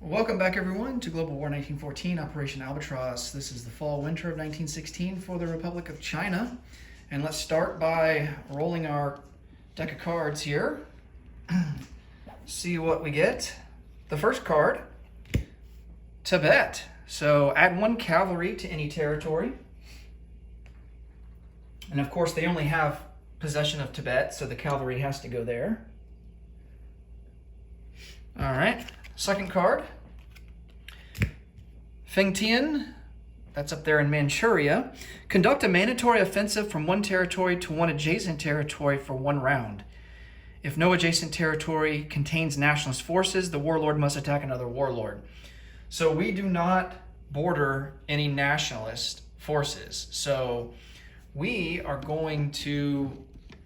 Welcome back, everyone, to Global War 1914, Operation Albatross. This is the fall-winter of 1916 for the Republic of China. And let's start by rolling our deck of cards here. See what we get. The first card, Tibet. So add 1 cavalry to any territory. And of course, they only have possession of Tibet, so the cavalry has to go there. All right. Second card, Fengtian, that's up there in Manchuria. Conduct a mandatory offensive from 1 territory to 1 adjacent territory for 1 round. If no adjacent territory contains nationalist forces, the warlord must attack another warlord. So we do not border any nationalist forces. So we are going to,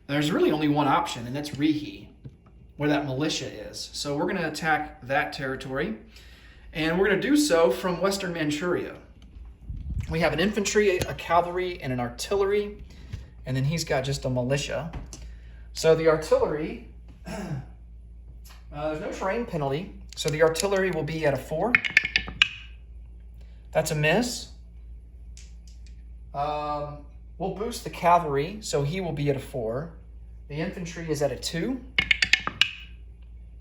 there's really only one option, and that's Rihe, where that militia is. So we're going to attack that territory, and we're going to do so from Western Manchuria. We have an infantry, a cavalry, and an artillery, and then he's got just a militia. So the artillery, there's no terrain penalty, so the artillery will be at a 4. That's a miss. We'll boost the cavalry, so he will be at a 4. The infantry is at a 2.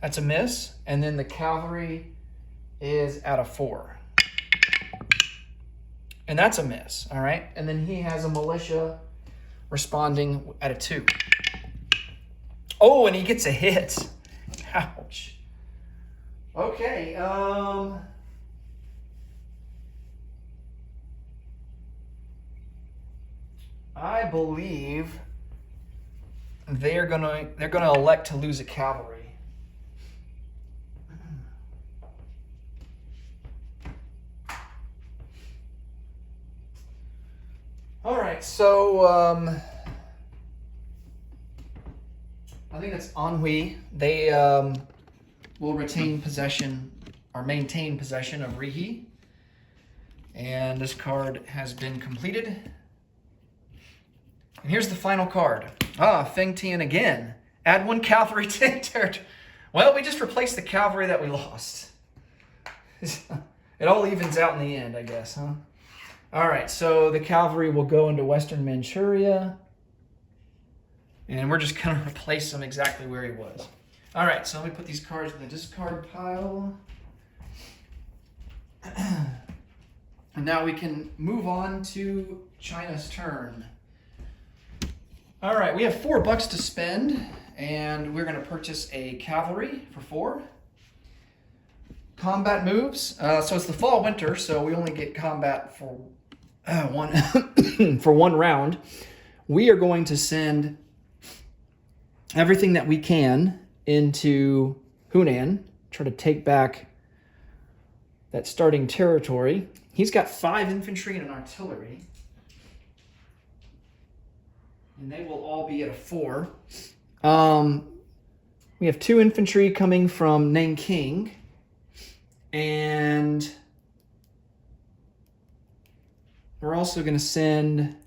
That's a miss. And then the cavalry is at a 4. And that's a miss, all right? And then he has a militia responding at a 2. Oh, and he gets a hit. Ouch. Okay, I believe they're gonna elect to lose a cavalry. All right, so I think that's Anhui. They will retain possession or maintain possession of Rihe. And this card has been completed. And here's the final card. Fengtian again. Add 1 cavalry to territory. Well, we just replaced the cavalry that we lost. It all evens out in the end, I guess, huh? All right, so the cavalry will go into Western Manchuria, and we're just going to replace him exactly where he was. All right, so let me put these cards in the discard pile. And now we can move on to China's turn. All right, we have $4 to spend, and we're going to purchase a cavalry for 4. Combat moves. So it's the fall-winter, so we only get combat for one round. We are going to send everything that we can into Hunan, try to take back that starting territory. He's got 5 infantry and an artillery, and they will all be at a 4. We have 2 infantry coming from Nanking, and we're also going to send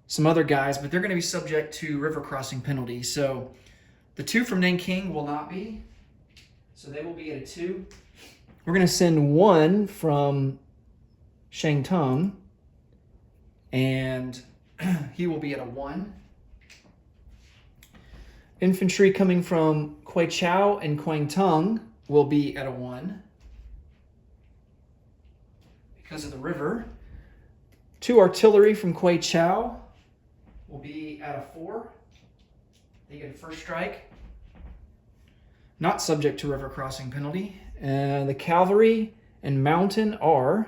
some other guys, but they're going to be subject to river crossing penalty. So the 2 from Nanking will not be, so they will be at a 2. We're going to send 1 from Shangtung, and he will be at a 1. Infantry coming from Kwaichao and Kwangtung will be at a 1 because of the river. 2 artillery from Kwaichao will be at a 4. They get a first strike. Not subject to river crossing penalty. The cavalry and mountain are,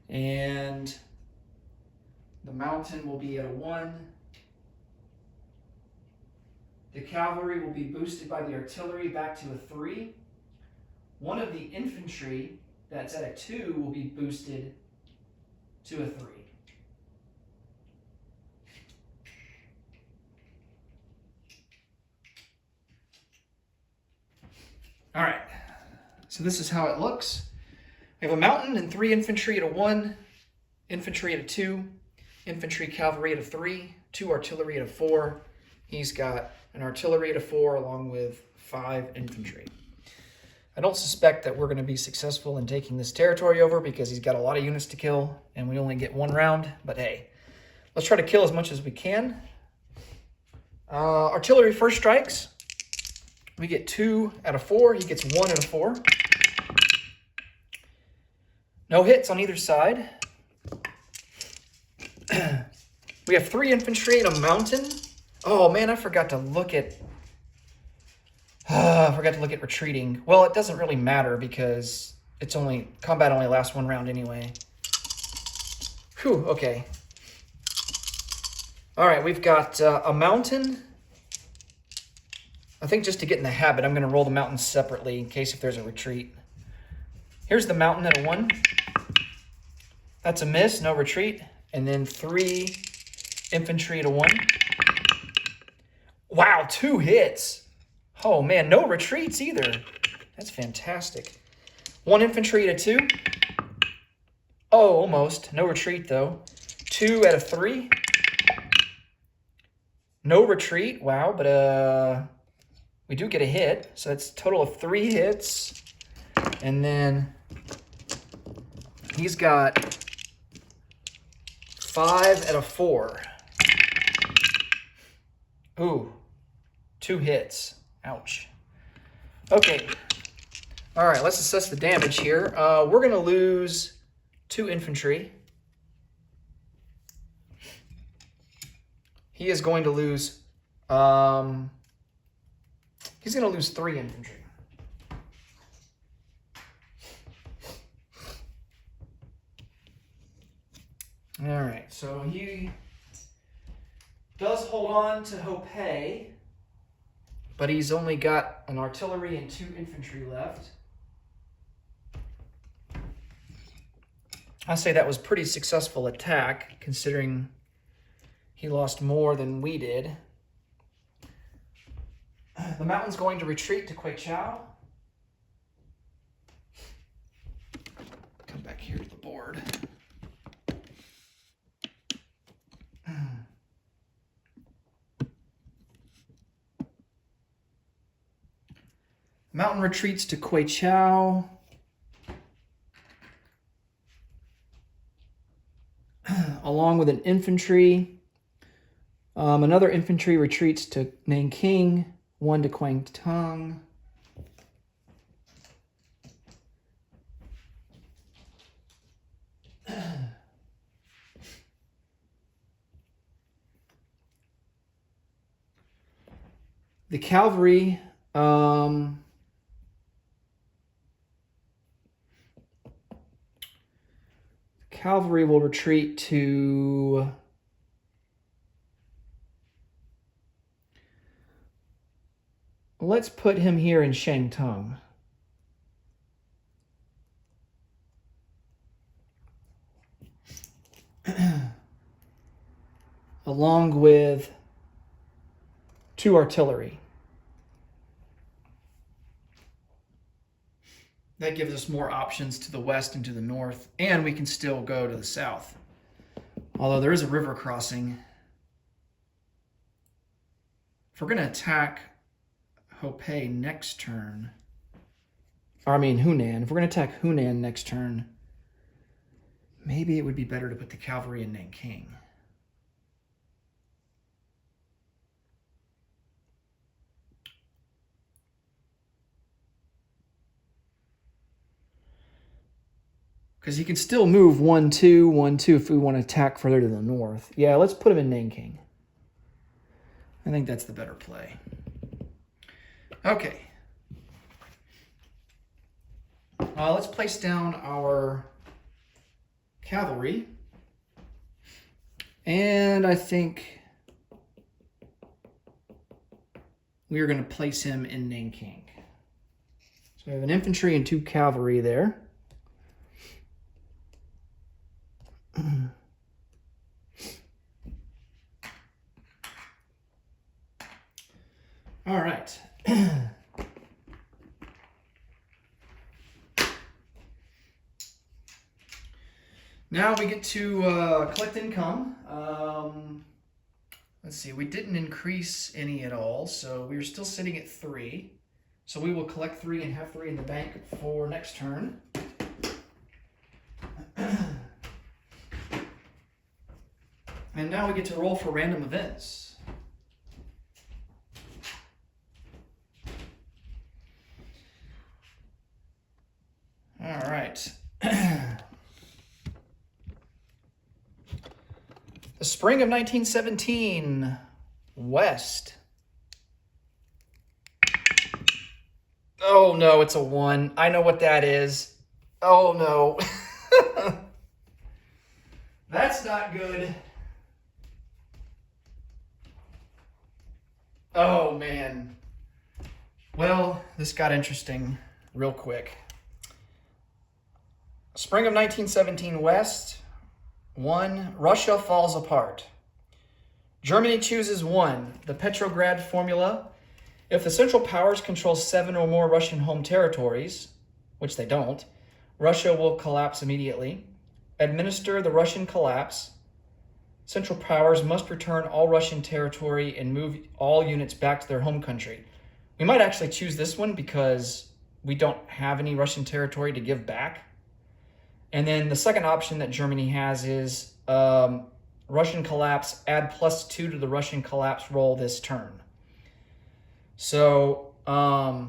and the mountain will be at a 1. The cavalry will be boosted by the artillery back to a 3. One of the infantry that's at a 2 will be boosted to a 3. All right, so this is how it looks. We have a mountain and 3 infantry at a 1, infantry at a 2, infantry cavalry at a 3, 2 artillery at a 4. He's got an artillery at a 4 along with 5 infantry. I don't suspect that we're going to be successful in taking this territory over because he's got a lot of units to kill and we only get one round. But hey, let's try to kill as much as we can. Artillery first strikes. We get 2 out of 4. He gets 1 out of 4. No hits on either side. We have 3 infantry and a mountain. Oh man, I forgot to look at retreating. Well, it doesn't really matter because combat only lasts 1 round anyway. Whew, okay. All right, we've got a mountain. I think just to get in the habit, I'm going to roll the mountains separately in case if there's a retreat. Here's the mountain at a 1. That's a miss, no retreat. And then 3 infantry at a 1. Wow, 2 hits. Oh man, no retreats either. That's fantastic. 1 infantry at a 2. Oh, almost. No retreat though. 2 out of 3. No retreat. Wow, but we do get a hit. So that's a total of 3 hits. And then he's got 5 out of 4. Ooh, 2 hits. Ouch. Okay. All right, let's assess the damage here. We're going to lose 2 infantry. He is going to lose... he's going to lose 3 infantry. All right, so he does hold on to Hope, but he's only got an artillery and 2 infantry left. I say that was pretty successful attack, considering he lost more than we did. The mountain's going to retreat to Quechao. Come back here to the board. Mountain retreats to Quechao. Along with an infantry. Another infantry retreats to Nanking, 1 to Kwangtung. The cavalry, will retreat to let's put him here in Shangtung. Along with 2 artillery. That gives us more options to the west and to the north, and we can still go to the south. Although there is a river crossing. If we're going to attack Hopei next turn, or I mean Hunan, if we're going to attack Hunan next turn, maybe it would be better to put the cavalry in Nanking. Because he can still move 1-2, 1-2 if we want to attack further to the north. Yeah, let's put him in Nanking. I think that's the better play. Okay. Let's place down our cavalry. And I think we are going to place him in Nanking. So we have an infantry and 2 cavalry there. All right. Now we get to collect income. Let's see, we didn't increase any at all, so we are still sitting at 3. So we will collect 3 and have 3 in the bank for next turn. And now we get to roll for random events. All right. The spring of 1917, West. Oh no, it's a 1. I know what that is. Oh no. That's not good. Oh man. Well, this got interesting real quick. Spring of 1917 West. 1. Russia falls apart. Germany chooses 1. The Petrograd formula. If the Central Powers control 7 or more Russian home territories, which they don't, Russia will collapse immediately. Administer the Russian collapse. Central Powers must return all Russian territory and move all units back to their home country. We might actually choose this one because we don't have any Russian territory to give back. And then the second option that Germany has is Russian collapse, add +2 to the Russian collapse roll this turn. So, I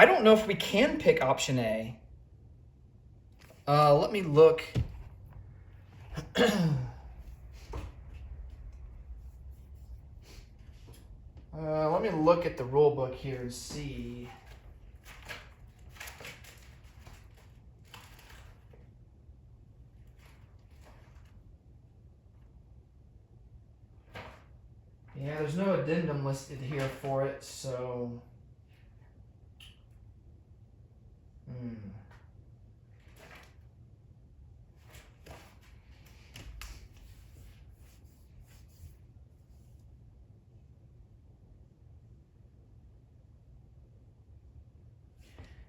don't know if we can pick option A. Let me look. Let me look at the rule book here and see. Yeah, there's no addendum listed here for it, so...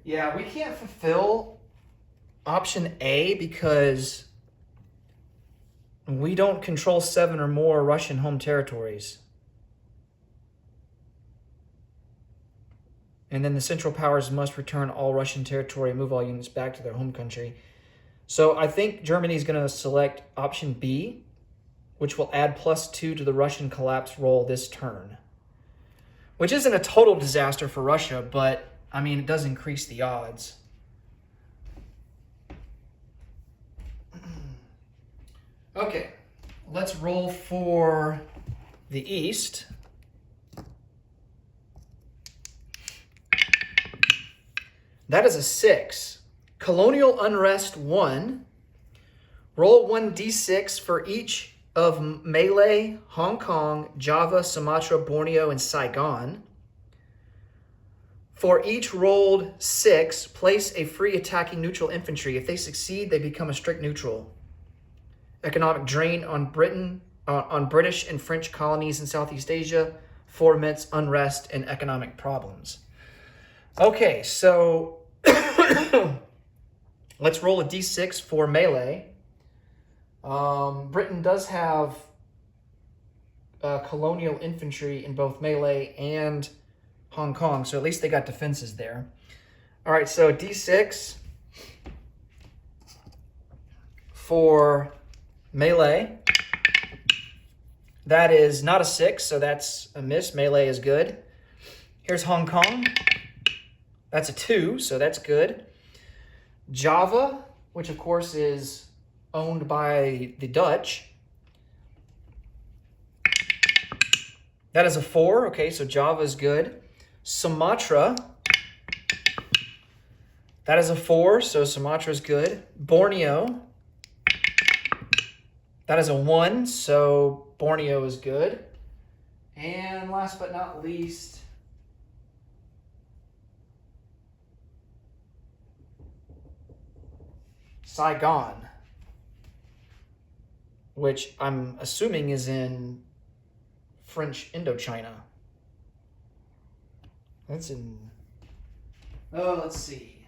Yeah, we can't fulfill option A because we don't control 7 or more Russian home territories. And then the Central Powers must return all Russian territory and move all units back to their home country. So I think Germany is going to select option B, which will add +2 to the Russian collapse roll this turn. Which isn't a total disaster for Russia, but, I mean, it does increase the odds. Okay, let's roll for the East. That is a 6. Colonial unrest 1. Roll 1d6 for each of Malay, Hong Kong, Java, Sumatra, Borneo, and Saigon. For each rolled 6, place a free attacking neutral infantry. If they succeed, they become a strict neutral. Economic drain on Britain, on British and French colonies in Southeast Asia, foments unrest and economic problems. Okay, so let's roll a d6 for melee. Britain does have colonial infantry in both melee and Hong Kong, so at least they got defenses there. All right, so d6 for melee. That is not a 6, so that's a miss. Melee is good. Here's Hong Kong. That's a 2, so that's good. Java, which of course is owned by the Dutch. That is a 4, okay, so Java is good. Sumatra, that is a 4, so Sumatra is good. Borneo, that is a 1, so Borneo is good. And last but not least, Saigon, which I'm assuming is in French Indochina. That's in... Oh, let's see.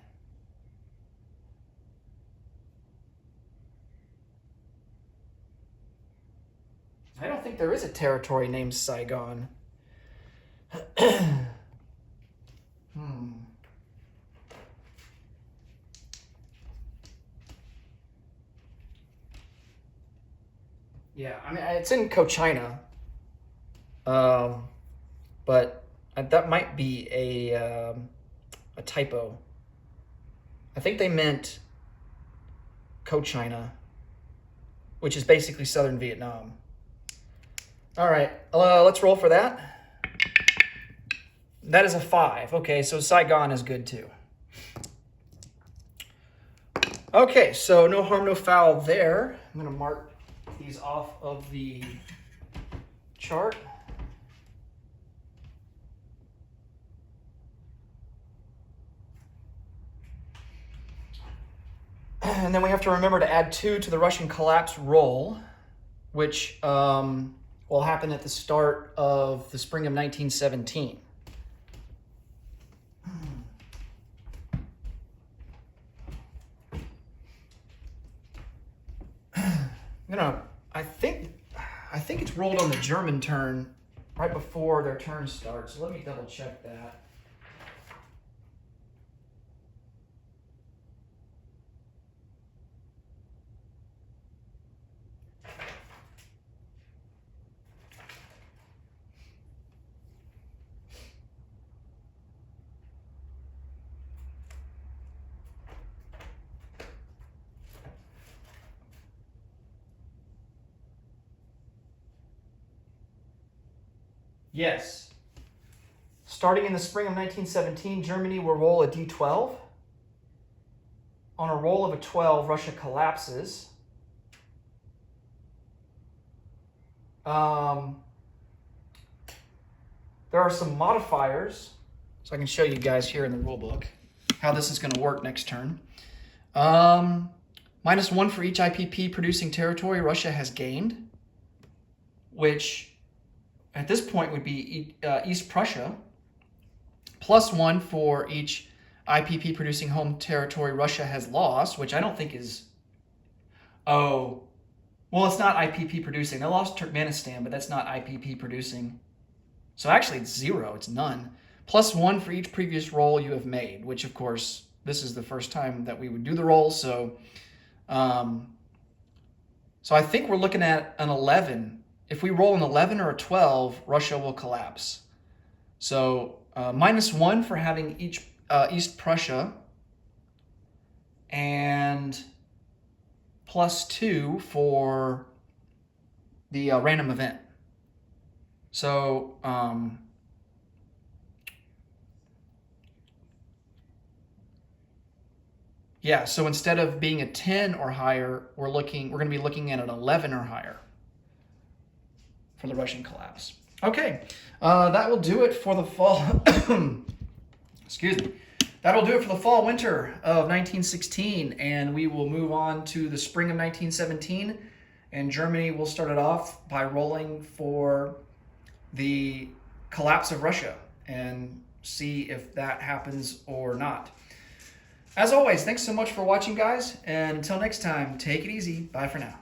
I don't think there is a territory named Saigon. Yeah, I mean, it's in Cochinchina, but that might be a typo. I think they meant Cochinchina, which is basically southern Vietnam. All right, let's roll for that. That is a 5. Okay, so Saigon is good too. Okay, so no harm, no foul there. I'm going to mark these off of the chart. And then we have to remember to add 2 to the Russian collapse roll, which will happen at the start of the spring of 1917. I think it's rolled on the German turn right before their turn starts. So let me double check that. Yes. Starting in the spring of 1917, Germany will roll a d12. On a roll of a 12, Russia collapses. There are some modifiers, so I can show you guys here in the rule book how this is going to work next turn. -1 for each IPP producing territory Russia has gained, which at this point would be East Prussia, +1 for each IPP producing home territory Russia has lost, which I don't think is, well, it's not IPP producing. They lost Turkmenistan, but that's not IPP producing. So actually it's 0, it's none. +1 for each previous roll you have made, which of course, this is the first time that we would do the roll. So, so I think we're looking at an 11. If we roll an 11 or a 12, Russia will collapse. So -1 for having each East Prussia, and +2 for the random event. So yeah, so instead of being a 10 or higher, we're going to be looking at an 11 or higher for the Russian collapse. Okay, that will do it for the fall. Excuse me. That'll do it for the fall winter of 1916, and we will move on to the spring of 1917, and Germany will start it off by rolling for the collapse of Russia and see if that happens or not. As always, thanks so much for watching, guys, and until next time, take it easy. Bye for now.